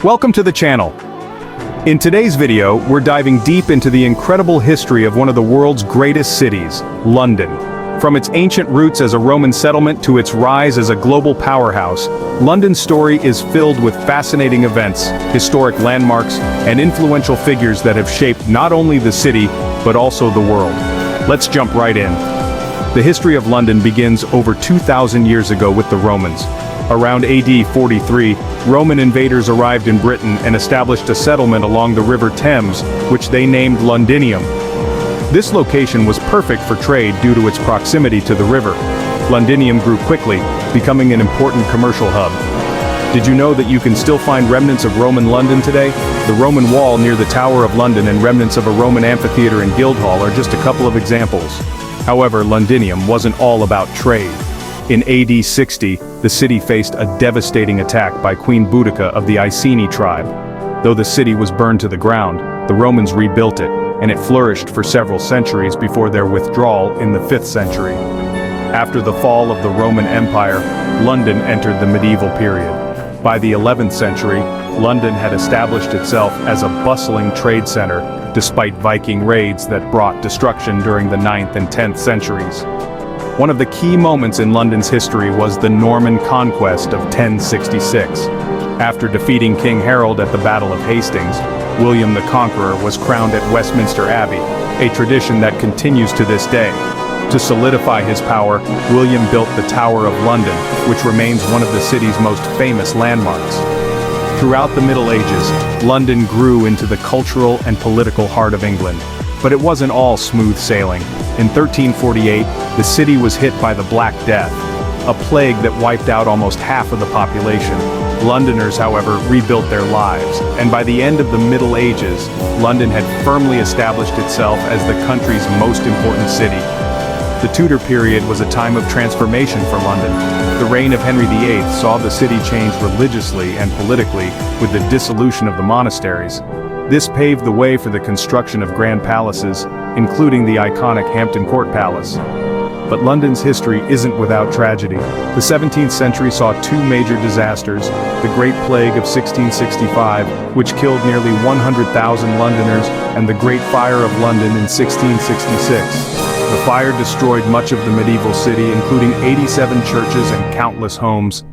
Welcome to the channel. In today's video, we're diving deep into the incredible history of one of the world's greatest cities, London. From its ancient roots as a Roman settlement to its rise as a global powerhouse, London's story is filled with fascinating events, historic landmarks, and influential figures that have shaped not only the city, but also the world. Let's jump right in. The history of London begins over 2,000 years ago with the Romans. Around AD 43, Roman invaders arrived in Britain and established a settlement along the River Thames, which they named Londinium. This location was perfect for trade due to its proximity to the river. Londinium grew quickly, becoming an important commercial hub. Did you know that you can still find remnants of Roman London today? The Roman Wall near the Tower of London and remnants of a Roman amphitheater in Guildhall are just a couple of examples. However, Londinium wasn't all about trade. In AD 60, the city faced a devastating attack by Queen Boudica of the Iceni tribe. Though the city was burned to the ground, the Romans rebuilt it, and it flourished for several centuries before their withdrawal in the 5th century. After the fall of the Roman Empire, London entered the medieval period. By the 11th century, London had established itself as a bustling trade center, despite Viking raids that brought destruction during the 9th and 10th centuries. One of the key moments in London's history was the Norman conquest of 1066. After defeating King Harold at the Battle of Hastings, William the Conqueror was crowned at Westminster Abbey, a tradition that continues to this day. To solidify his power, William built the Tower of London, which remains one of the city's most famous landmarks. Throughout the Middle Ages, London grew into the cultural and political heart of England. But it wasn't all smooth sailing. In 1348, the city was hit by the Black Death, a plague that wiped out almost half of the population. Londoners, however, rebuilt their lives, and by the end of the Middle Ages, London had firmly established itself as the country's most important city. The Tudor period was a time of transformation for London. The reign of Henry VIII saw the city change religiously and politically with the dissolution of the monasteries. This paved the way for the construction of grand palaces, including the iconic Hampton Court Palace. But London's history isn't without tragedy. The 17th century saw two major disasters: the Great Plague of 1665, which killed nearly 100,000 Londoners, and the Great Fire of London in 1666. The fire destroyed much of the medieval city, including 87 churches and countless homes.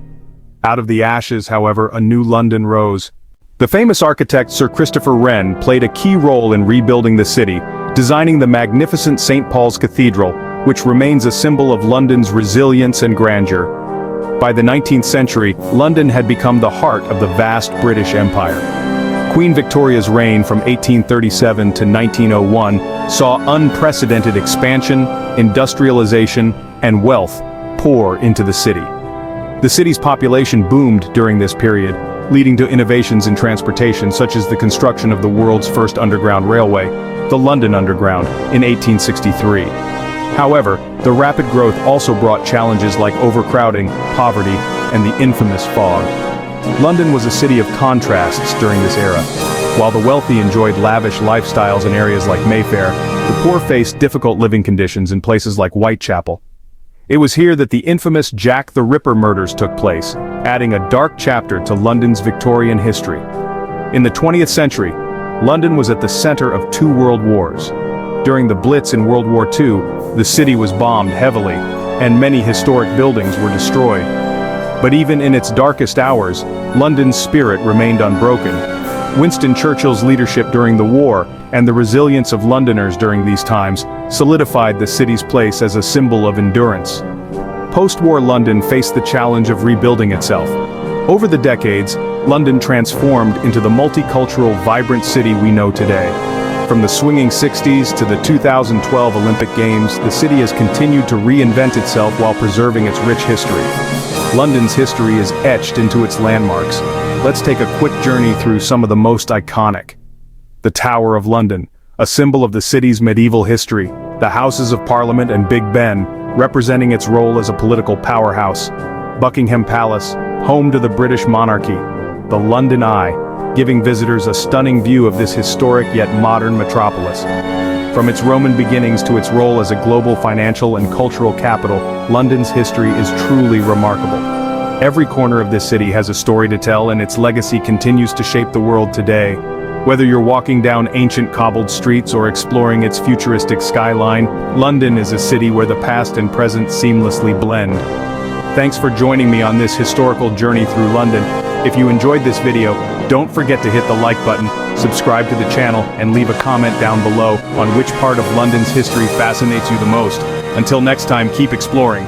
Out of the ashes, however, a new London rose. The famous architect Sir Christopher Wren played a key role in rebuilding the city, designing the magnificent St. Paul's Cathedral, which remains a symbol of London's resilience and grandeur. By the 19th century, London had become the heart of the vast British Empire. Queen Victoria's reign from 1837 to 1901 saw unprecedented expansion, industrialization, and wealth pour into the city. The city's population boomed during this period, leading to innovations in transportation such as the construction of the world's first underground railway, the London Underground, in 1863. However, the rapid growth also brought challenges like overcrowding, poverty, and the infamous fog. London was a city of contrasts during this era. While the wealthy enjoyed lavish lifestyles in areas like Mayfair, the poor faced difficult living conditions in places like Whitechapel. It was here that the infamous Jack the Ripper murders took place, adding a dark chapter to London's Victorian history. In the 20th century, London was at the center of two world wars. During the Blitz in World War II, the city was bombed heavily, and many historic buildings were destroyed. But even in its darkest hours, London's spirit remained unbroken. Winston Churchill's leadership during the war, and the resilience of Londoners during these times, solidified the city's place as a symbol of endurance. Post-war London faced the challenge of rebuilding itself. Over the decades, London transformed into the multicultural, vibrant city we know today. From the swinging 60s to the 2012 Olympic Games, the city has continued to reinvent itself while preserving its rich history. London's history is etched into its landmarks. Let's take a quick journey through some of the most iconic. The Tower of London, a symbol of the city's medieval history. The Houses of Parliament and Big Ben, representing its role as a political powerhouse. Buckingham Palace, home to the British monarchy. The London Eye, giving visitors a stunning view of this historic yet modern metropolis. From its Roman beginnings to its role as a global financial and cultural capital, London's history is truly remarkable. Every corner of this city has a story to tell, and its legacy continues to shape the world today. Whether you're walking down ancient cobbled streets or exploring its futuristic skyline, London is a city where the past and present seamlessly blend. Thanks for joining me on this historical journey through London. If you enjoyed this video, don't forget to hit the like button, subscribe to the channel, and leave a comment down below on which part of London's history fascinates you the most. Until next time, keep exploring.